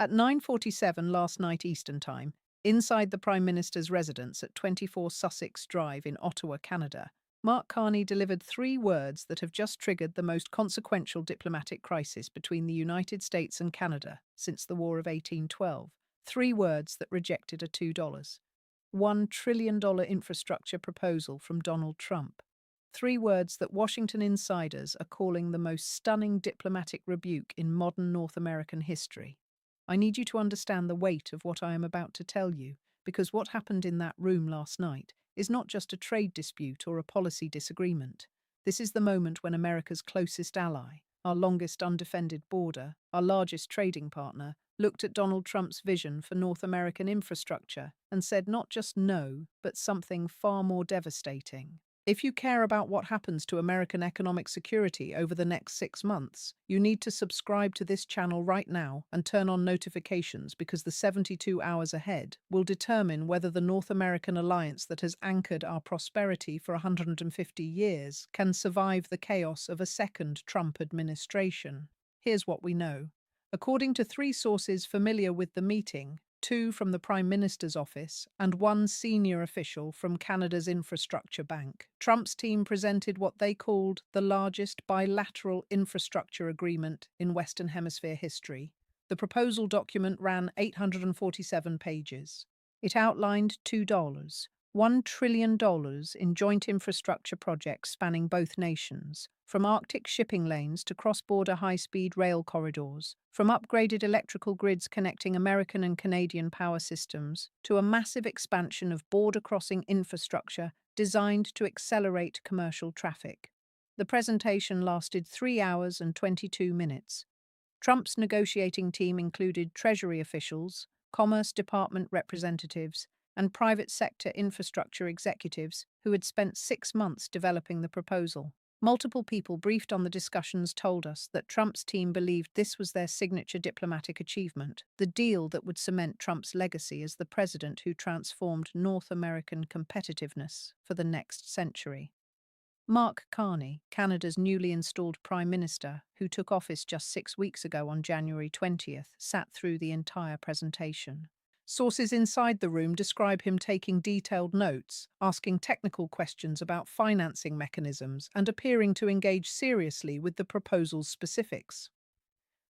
At 9:47 last night Eastern Time, inside the Prime Minister's residence at 24 Sussex Drive in Ottawa, Canada, Mark Carney delivered three words that have just triggered the most consequential diplomatic crisis between the United States and Canada since the War of 1812. Three words that rejected a $1 trillion infrastructure proposal from Donald Trump. Three words that Washington insiders are calling the most stunning diplomatic rebuke in modern North American history. I need you to understand the weight of what I am about to tell you, because what happened in that room last night is not just a trade dispute or a policy disagreement. This is the moment when America's closest ally, our longest undefended border, our largest trading partner, looked at Donald Trump's vision for North American infrastructure and said not just no, but something far more devastating. If you care about what happens to American economic security over the next 6 months, you need to subscribe to this channel right now and turn on notifications, because the 72 hours ahead will determine whether the North American alliance that has anchored our prosperity for 150 years can survive the chaos of a second Trump administration. Here's what we know. According to three sources familiar with the meeting, two from the Prime Minister's office and one senior official from Canada's Infrastructure Bank, Trump's team presented what they called the largest bilateral infrastructure agreement in Western Hemisphere history. The proposal document ran 847 pages. It outlined $1 trillion in joint infrastructure projects spanning both nations, from Arctic shipping lanes to cross-border high-speed rail corridors, from upgraded electrical grids connecting American and Canadian power systems to a massive expansion of border-crossing infrastructure designed to accelerate commercial traffic. The presentation lasted 3 hours and 22 minutes. Trump's negotiating team included Treasury officials, Commerce Department representatives, and private sector infrastructure executives who had spent 6 months developing the proposal. Multiple people briefed on the discussions told us that Trump's team believed this was their signature diplomatic achievement, the deal that would cement Trump's legacy as the president who transformed North American competitiveness for the next century. Mark Carney, Canada's newly installed Prime Minister, who took office just 6 weeks ago on January 20th, sat through the entire presentation. Sources inside the room describe him taking detailed notes, asking technical questions about financing mechanisms, and appearing to engage seriously with the proposal's specifics.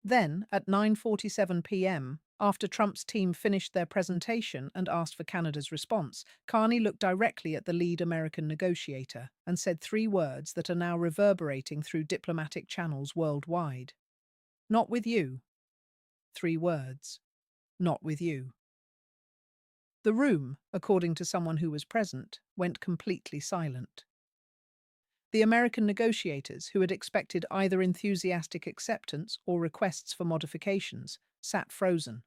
Then, at 9:47 p.m., after Trump's team finished their presentation and asked for Canada's response, Carney looked directly at the lead American negotiator and said three words that are now reverberating through diplomatic channels worldwide. Not with you. Three words. Not with you. The room, according to someone who was present, went completely silent. The American negotiators, who had expected either enthusiastic acceptance or requests for modifications, sat frozen.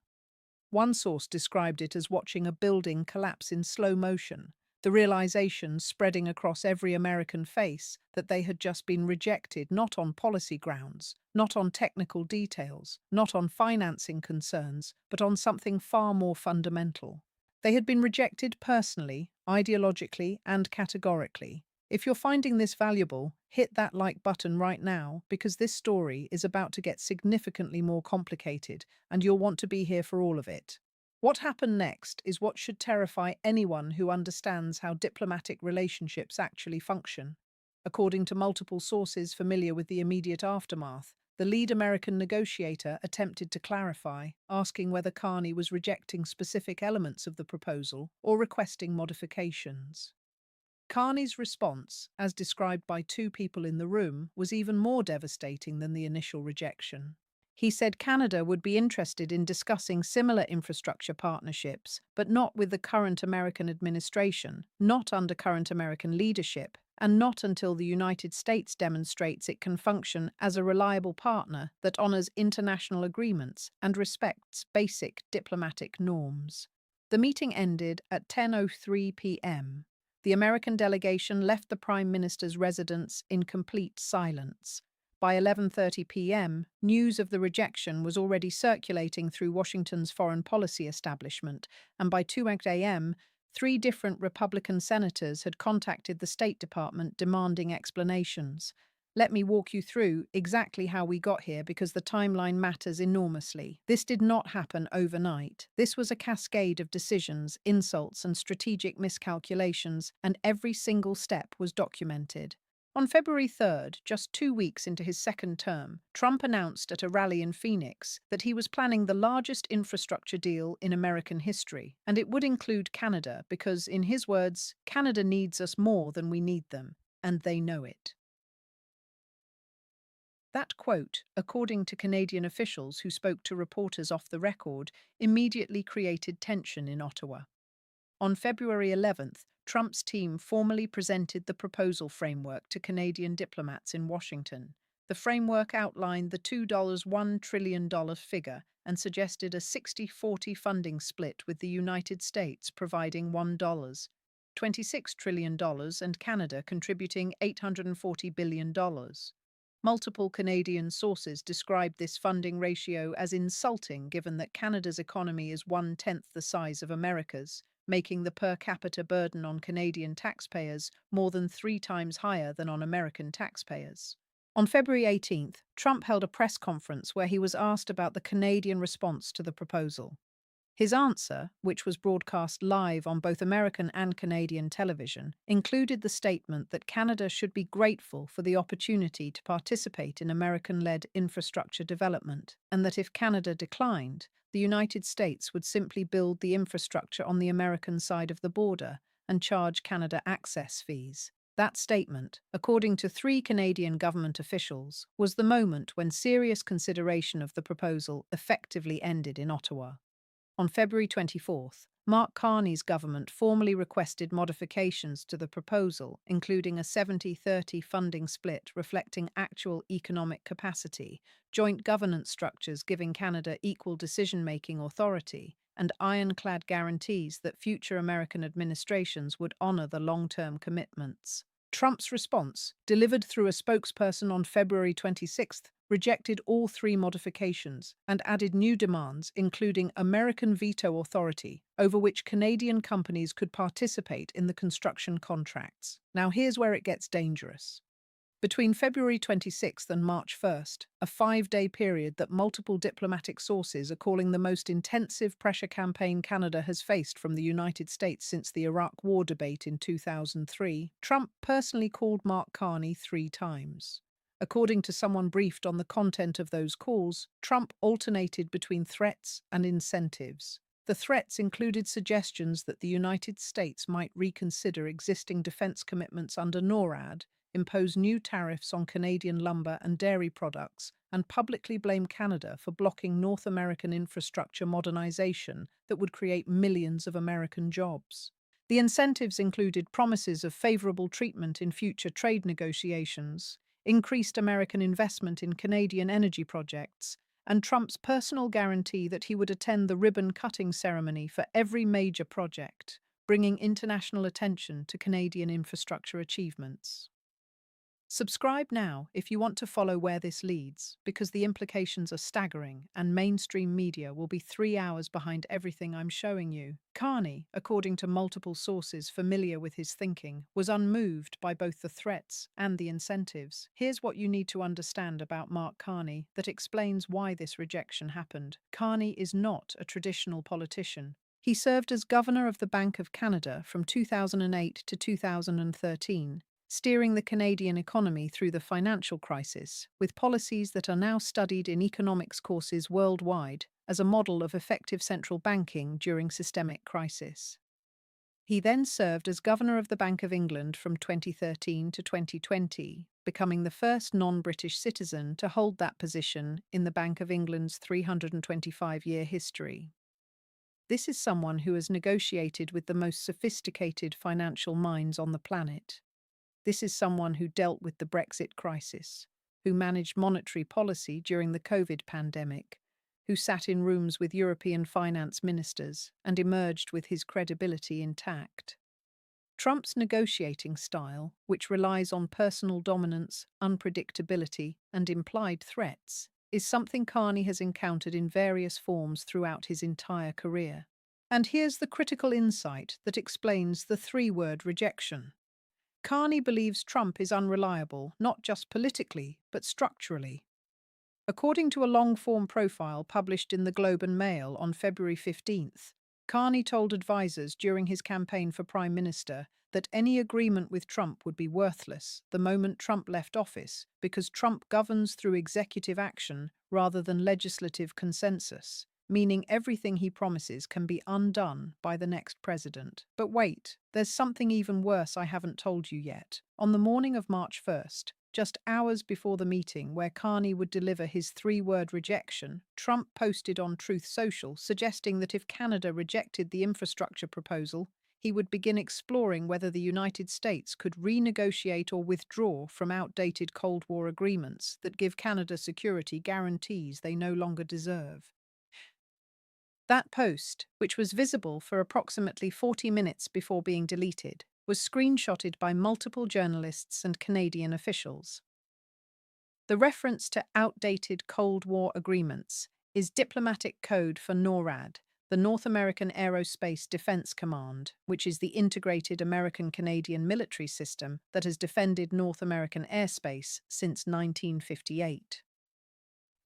One source described it as watching a building collapse in slow motion, the realization spreading across every American face that they had just been rejected not on policy grounds, not on technical details, not on financing concerns, but on something far more fundamental. They had been rejected personally, ideologically, and categorically. If you're finding this valuable, hit that like button right now, because this story is about to get significantly more complicated, and you'll want to be here for all of it. What happened next is what should terrify anyone who understands how diplomatic relationships actually function. According to multiple sources familiar with the immediate aftermath, the lead American negotiator attempted to clarify, asking whether Carney was rejecting specific elements of the proposal or requesting modifications. Carney's response, as described by two people in the room, was even more devastating than the initial rejection. He said Canada would be interested in discussing similar infrastructure partnerships, but not with the current American administration, not under current American leadership, and not until the United States demonstrates it can function as a reliable partner that honors international agreements and respects basic diplomatic norms. The meeting ended at 10:03 p.m. The American delegation left the Prime Minister's residence in complete silence. By 11:30 p.m., news of the rejection was already circulating through Washington's foreign policy establishment, and by 2 a.m., 3 different Republican senators had contacted the State Department demanding explanations. Let me walk you through exactly how we got here because the timeline matters enormously. This did not happen overnight. This was a cascade of decisions, insults, and strategic miscalculations, and every single step was documented. On February 3rd, just 2 weeks into his second term, Trump announced at a rally in Phoenix that he was planning the largest infrastructure deal in American history, and it would include Canada because, in his words, Canada needs us more than we need them, and they know it. That quote, according to Canadian officials who spoke to reporters off the record, immediately created tension in Ottawa. On February 11th, Trump's team formally presented the proposal framework to Canadian diplomats in Washington. The framework outlined the $2.1 trillion figure and suggested a 60-40 funding split with the United States providing $1.26 trillion and Canada contributing $840 billion. Multiple Canadian sources described this funding ratio as insulting given that Canada's economy is one-tenth the size of America's, making the per capita burden on Canadian taxpayers more than 3 times higher than on American taxpayers. On February 18th, Trump held a press conference where he was asked about the Canadian response to the proposal. His answer, which was broadcast live on both American and Canadian television, included the statement that Canada should be grateful for the opportunity to participate in American-led infrastructure development, and that if Canada declined, the United States would simply build the infrastructure on the American side of the border and charge Canada access fees. That statement, according to 3 Canadian government officials, was the moment when serious consideration of the proposal effectively ended in Ottawa. On February 24th, Mark Carney's government formally requested modifications to the proposal, including a 70-30 funding split reflecting actual economic capacity, joint governance structures giving Canada equal decision-making authority, and ironclad guarantees that future American administrations would honor the long-term commitments. Trump's response, delivered through a spokesperson on February 26th, rejected all 3 modifications and added new demands, including American veto authority, over which Canadian companies could participate in the construction contracts. Now here's where it gets dangerous. Between February 26th and March 1st, a 5-day period that multiple diplomatic sources are calling the most intensive pressure campaign Canada has faced from the United States since the Iraq War debate in 2003, Trump personally called Mark Carney 3 times. According to someone briefed on the content of those calls, Trump alternated between threats and incentives. The threats included suggestions that the United States might reconsider existing defense commitments under NORAD, impose new tariffs on Canadian lumber and dairy products, and publicly blame Canada for blocking North American infrastructure modernization that would create millions of American jobs. The incentives included promises of favorable treatment in future trade negotiations, increased American investment in Canadian energy projects, and Trump's personal guarantee that he would attend the ribbon-cutting ceremony for every major project, bringing international attention to Canadian infrastructure achievements. Subscribe now if you want to follow where this leads, because the implications are staggering and mainstream media will be 3 hours behind everything I'm showing you. Carney, according to multiple sources familiar with his thinking, was unmoved by both the threats and the incentives. Here's what you need to understand about Mark Carney that explains why this rejection happened. Carney is not a traditional politician. He served as governor of the Bank of Canada from 2008 to 2013. Steering the Canadian economy through the financial crisis, with policies that are now studied in economics courses worldwide as a model of effective central banking during systemic crisis. He then served as Governor of the Bank of England from 2013 to 2020, becoming the first non-British citizen to hold that position in the Bank of England's 325-year history. This is someone who has negotiated with the most sophisticated financial minds on the planet. This is someone who dealt with the Brexit crisis, who managed monetary policy during the COVID pandemic, who sat in rooms with European finance ministers and emerged with his credibility intact. Trump's negotiating style, which relies on personal dominance, unpredictability, and implied threats, is something Carney has encountered in various forms throughout his entire career. And here's the critical insight that explains the 3-word rejection. Carney believes Trump is unreliable, not just politically, but structurally. According to a long-form profile published in the Globe and Mail on February 15th, Carney told advisers during his campaign for Prime Minister that any agreement with Trump would be worthless the moment Trump left office because Trump governs through executive action rather than legislative consensus, meaning everything he promises can be undone by the next president. But wait, there's something even worse I haven't told you yet. On the morning of March 1st, just hours before the meeting where Carney would deliver his three-word rejection, Trump posted on Truth Social suggesting that if Canada rejected the infrastructure proposal, he would begin exploring whether the United States could renegotiate or withdraw from outdated Cold War agreements that give Canada security guarantees they no longer deserve. That post, which was visible for approximately 40 minutes before being deleted, was screenshotted by multiple journalists and Canadian officials. The reference to outdated Cold War agreements is diplomatic code for NORAD, the North American Aerospace Defense Command, which is the integrated American-Canadian military system that has defended North American airspace since 1958.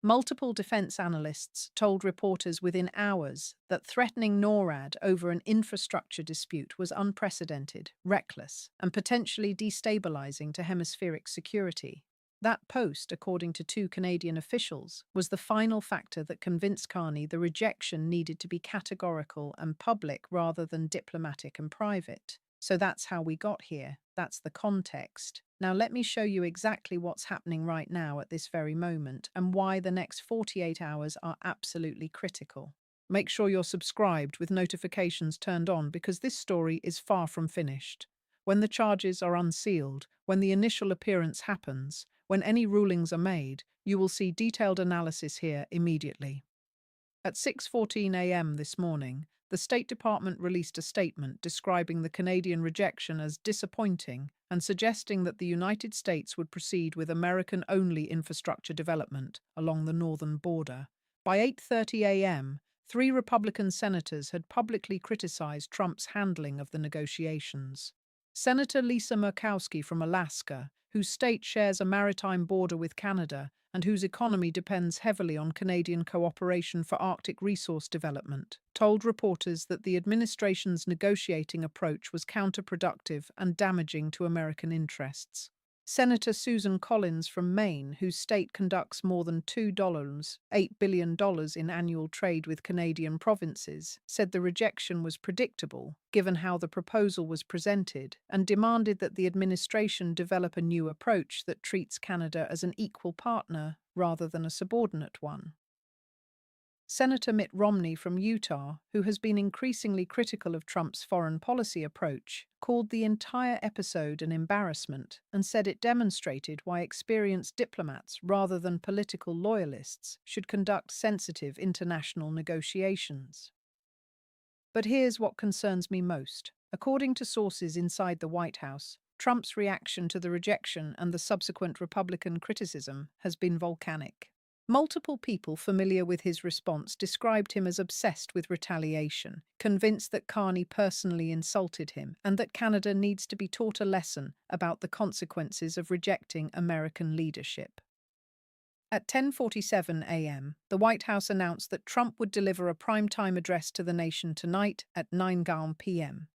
Multiple defense analysts told reporters within hours that threatening NORAD over an infrastructure dispute was unprecedented, reckless, and potentially destabilizing to hemispheric security. That post, according to two Canadian officials, was the final factor that convinced Carney the rejection needed to be categorical and public rather than diplomatic and private. So that's how we got here. That's the context. Now let me show you exactly what's happening right now at this very moment and why the next 48 hours are absolutely critical. Make sure you're subscribed with notifications turned on because this story is far from finished. When the charges are unsealed, when the initial appearance happens, when any rulings are made, you will see detailed analysis here immediately. At 6:14 a.m. this morning, the State Department released a statement describing the Canadian rejection as disappointing and suggesting that the United States would proceed with American-only infrastructure development along the northern border. By 8:30 a.m., 3 Republican senators had publicly criticized Trump's handling of the negotiations. Senator Lisa Murkowski from Alaska, whose state shares a maritime border with Canada, and whose economy depends heavily on Canadian cooperation for Arctic resource development, told reporters that the administration's negotiating approach was counterproductive and damaging to American interests. Senator Susan Collins from Maine, whose state conducts more than $8 billion in annual trade with Canadian provinces, said the rejection was predictable, given how the proposal was presented, and demanded that the administration develop a new approach that treats Canada as an equal partner rather than a subordinate one. Senator Mitt Romney from Utah, who has been increasingly critical of Trump's foreign policy approach, called the entire episode an embarrassment and said it demonstrated why experienced diplomats rather than political loyalists should conduct sensitive international negotiations. But here's what concerns me most. According to sources inside the White House, Trump's reaction to the rejection and the subsequent Republican criticism has been volcanic. Multiple people familiar with his response described him as obsessed with retaliation, convinced that Carney personally insulted him and that Canada needs to be taught a lesson about the consequences of rejecting American leadership. At 10:47 a.m., the White House announced that Trump would deliver a primetime address to the nation tonight at 9 p.m.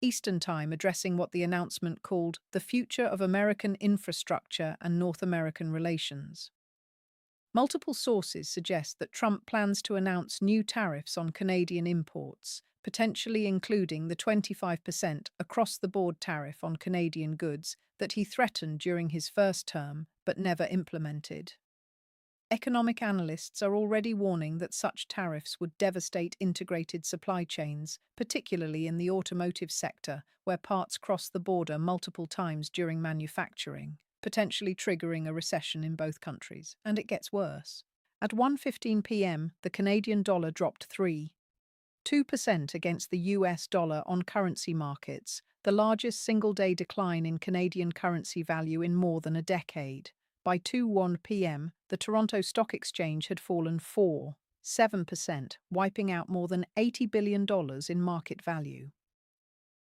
Eastern Time, addressing what the announcement called the future of American infrastructure and North American relations. Multiple sources suggest that Trump plans to announce new tariffs on Canadian imports, potentially including the 25% across-the-board tariff on Canadian goods that he threatened during his first term but never implemented. Economic analysts are already warning that such tariffs would devastate integrated supply chains, particularly in the automotive sector, where parts cross the border multiple times during manufacturing, potentially triggering a recession in both countries. And it gets worse. At 1:15 p.m., the Canadian dollar dropped 3.2% against the US dollar on currency markets, the largest single-day decline in Canadian currency value in more than a decade. By 2:01 p.m., the Toronto Stock Exchange had fallen 4.7%, wiping out more than $80 billion in market value.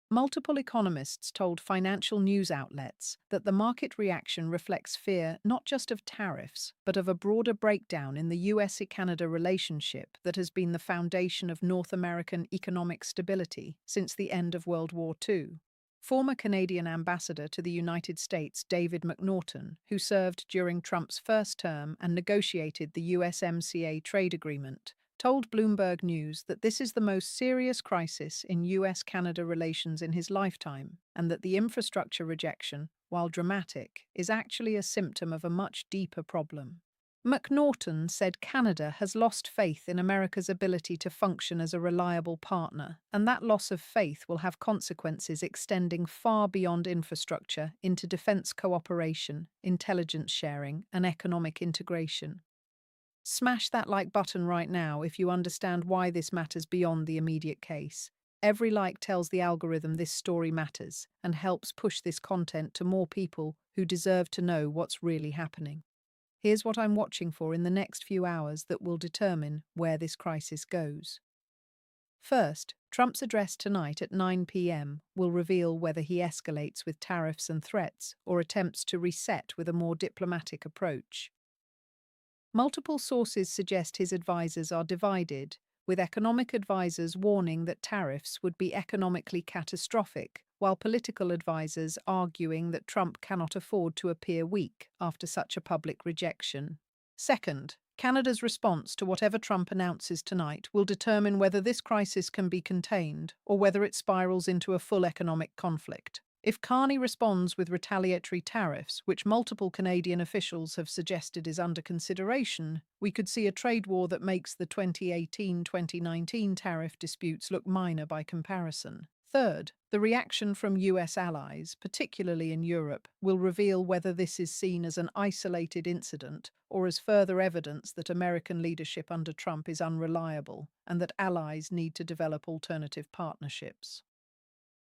Multiple economists told financial news outlets that the market reaction reflects fear not just of tariffs, but of a broader breakdown in the US-Canada relationship that has been the foundation of North American economic stability since the end of World War II. Former Canadian ambassador to the United States David McNaughton, who served during Trump's first term and negotiated the USMCA trade agreement, told Bloomberg News that this is the most serious crisis in US-Canada relations in his lifetime, and that the infrastructure rejection, while dramatic, is actually a symptom of a much deeper problem. McNaughton said Canada has lost faith in America's ability to function as a reliable partner, and that loss of faith will have consequences extending far beyond infrastructure into defense cooperation, intelligence sharing, and economic integration. Smash that like button right now if you understand why this matters beyond the immediate case. Every like tells the algorithm this story matters and helps push this content to more people who deserve to know what's really happening. Here's what I'm watching for in the next few hours that will determine where this crisis goes. First, Trump's address tonight at 9 p.m. will reveal whether he escalates with tariffs and threats or attempts to reset with a more diplomatic approach. Multiple sources suggest his advisers are divided, with economic advisers warning that tariffs would be economically catastrophic, while political advisers arguing that Trump cannot afford to appear weak after such a public rejection. Second, Canada's response to whatever Trump announces tonight will determine whether this crisis can be contained or whether it spirals into a full economic conflict. If Carney responds with retaliatory tariffs, which multiple Canadian officials have suggested is under consideration, we could see a trade war that makes the 2018-2019 tariff disputes look minor by comparison. Third, the reaction from US allies, particularly in Europe, will reveal whether this is seen as an isolated incident or as further evidence that American leadership under Trump is unreliable and that allies need to develop alternative partnerships.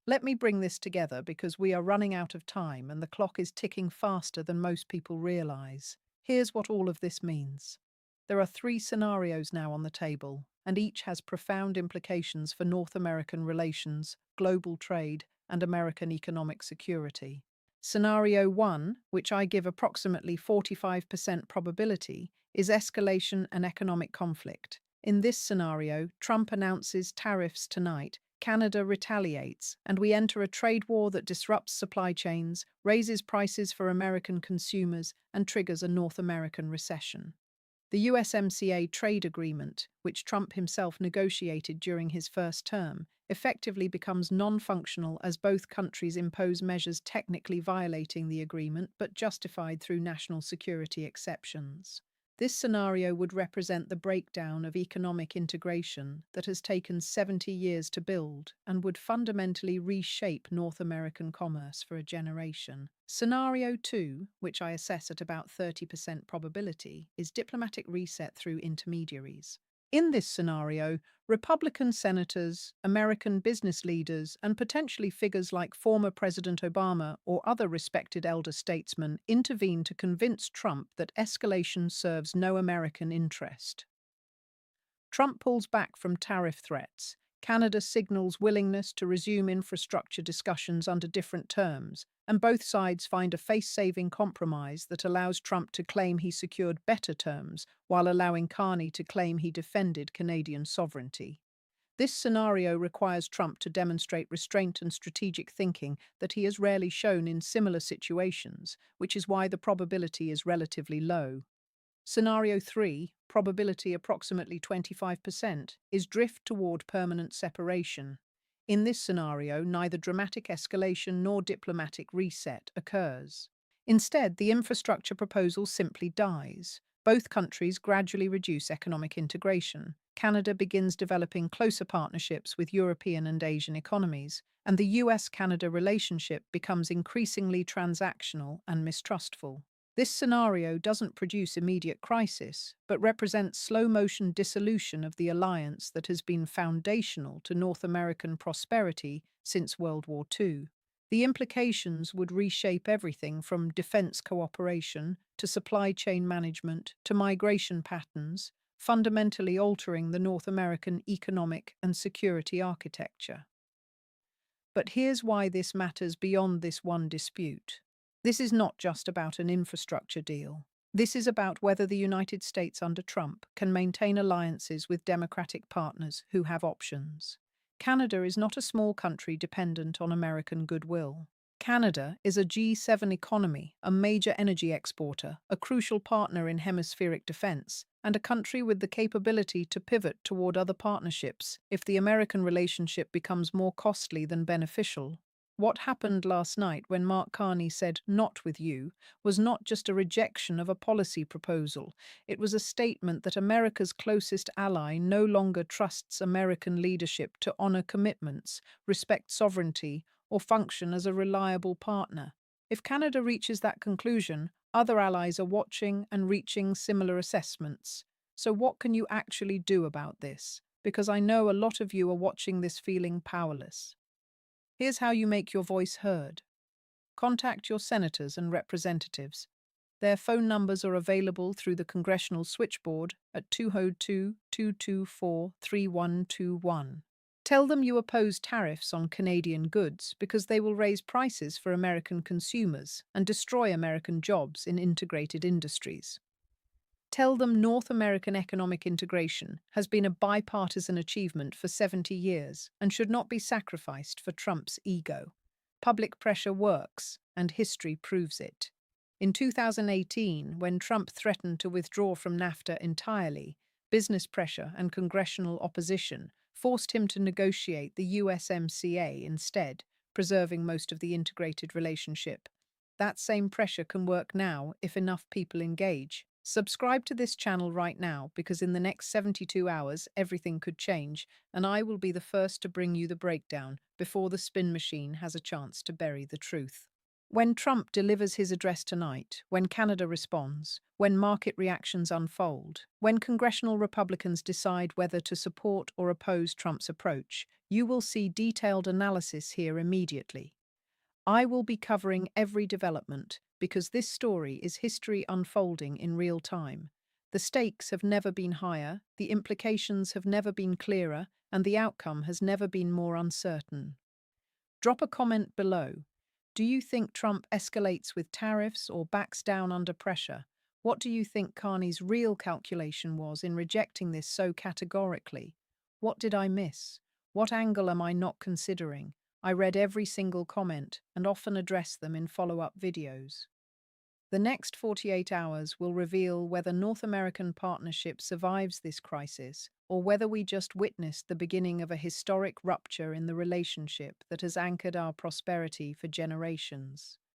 Let me bring this together because we are running out of time and the clock is ticking faster than most people realize. Here's what all of this means. There are 3 scenarios now on the table, and each has profound implications for North American relations, global trade, and American economic security. Scenario 1, which I give approximately 45% probability, is escalation and economic conflict. In this scenario, Trump announces tariffs tonight, Canada retaliates, and we enter a trade war that disrupts supply chains, raises prices for American consumers, and triggers a North American recession. The USMCA trade agreement, which Trump himself negotiated during his first term, effectively becomes non-functional as both countries impose measures technically violating the agreement but justified through national security exceptions. This scenario would represent the breakdown of economic integration that has taken 70 years to build and would fundamentally reshape North American commerce for a generation. Scenario 2, which I assess at about 30% probability, is diplomatic reset through intermediaries. In this scenario, Republican senators, American business leaders, and potentially figures like former President Obama or other respected elder statesmen intervene to convince Trump that escalation serves no American interest. Trump pulls back from tariff threats. Canada signals willingness to resume infrastructure discussions under different terms, and both sides find a face-saving compromise that allows Trump to claim he secured better terms while allowing Carney to claim he defended Canadian sovereignty. This scenario requires Trump to demonstrate restraint and strategic thinking that he has rarely shown in similar situations, which is why the probability is relatively low. Scenario 3, probability approximately 25%, is drift toward permanent separation. In this scenario, neither dramatic escalation nor diplomatic reset occurs. Instead, the infrastructure proposal simply dies. Both countries gradually reduce economic integration. Canada begins developing closer partnerships with European and Asian economies, and the US-Canada relationship becomes increasingly transactional and mistrustful. This scenario doesn't produce immediate crisis, but represents slow-motion dissolution of the alliance that has been foundational to North American prosperity since World War II. The implications would reshape everything from defense cooperation to supply chain management to migration patterns, fundamentally altering the North American economic and security architecture. But here's why this matters beyond this one dispute. This is not just about an infrastructure deal. This is about whether the United States under Trump can maintain alliances with democratic partners who have options. Canada is not a small country dependent on American goodwill. Canada is a G7 economy, a major energy exporter, a crucial partner in hemispheric defense, and a country with the capability to pivot toward other partnerships if the American relationship becomes more costly than beneficial. What happened last night when Mark Carney said, "Not with you," was not just a rejection of a policy proposal. It was a statement that America's closest ally no longer trusts American leadership to honor commitments, respect sovereignty, or function as a reliable partner. If Canada reaches that conclusion, other allies are watching and reaching similar assessments. So, what can you actually do about this? Because I know a lot of you are watching this feeling powerless. Here's how you make your voice heard. Contact your senators and representatives. Their phone numbers are available through the congressional switchboard at 202-224-3121. Tell them you oppose tariffs on Canadian goods because they will raise prices for American consumers and destroy American jobs in integrated industries. Tell them North American economic integration has been a bipartisan achievement for 70 years and should not be sacrificed for Trump's ego. Public pressure works, and history proves it. In 2018, when Trump threatened to withdraw from NAFTA entirely, business pressure and congressional opposition forced him to negotiate the USMCA instead, preserving most of the integrated relationship. That same pressure can work now if enough people engage. Subscribe to this channel right now because in the next 72 hours, everything could change, and I will be the first to bring you the breakdown before the spin machine has a chance to bury the truth. When Trump delivers his address tonight, when Canada responds, when market reactions unfold, when congressional Republicans decide whether to support or oppose Trump's approach, you will see detailed analysis here immediately. I will be covering every development because this story is history unfolding in real time. The stakes have never been higher, the implications have never been clearer, and the outcome has never been more uncertain. Drop a comment below. Do you think Trump escalates with tariffs or backs down under pressure? What do you think Carney's real calculation was in rejecting this so categorically? What did I miss? What angle am I not considering? I read every single comment and often address them in follow-up videos. The next 48 hours will reveal whether North American partnership survives this crisis or whether we just witnessed the beginning of a historic rupture in the relationship that has anchored our prosperity for generations.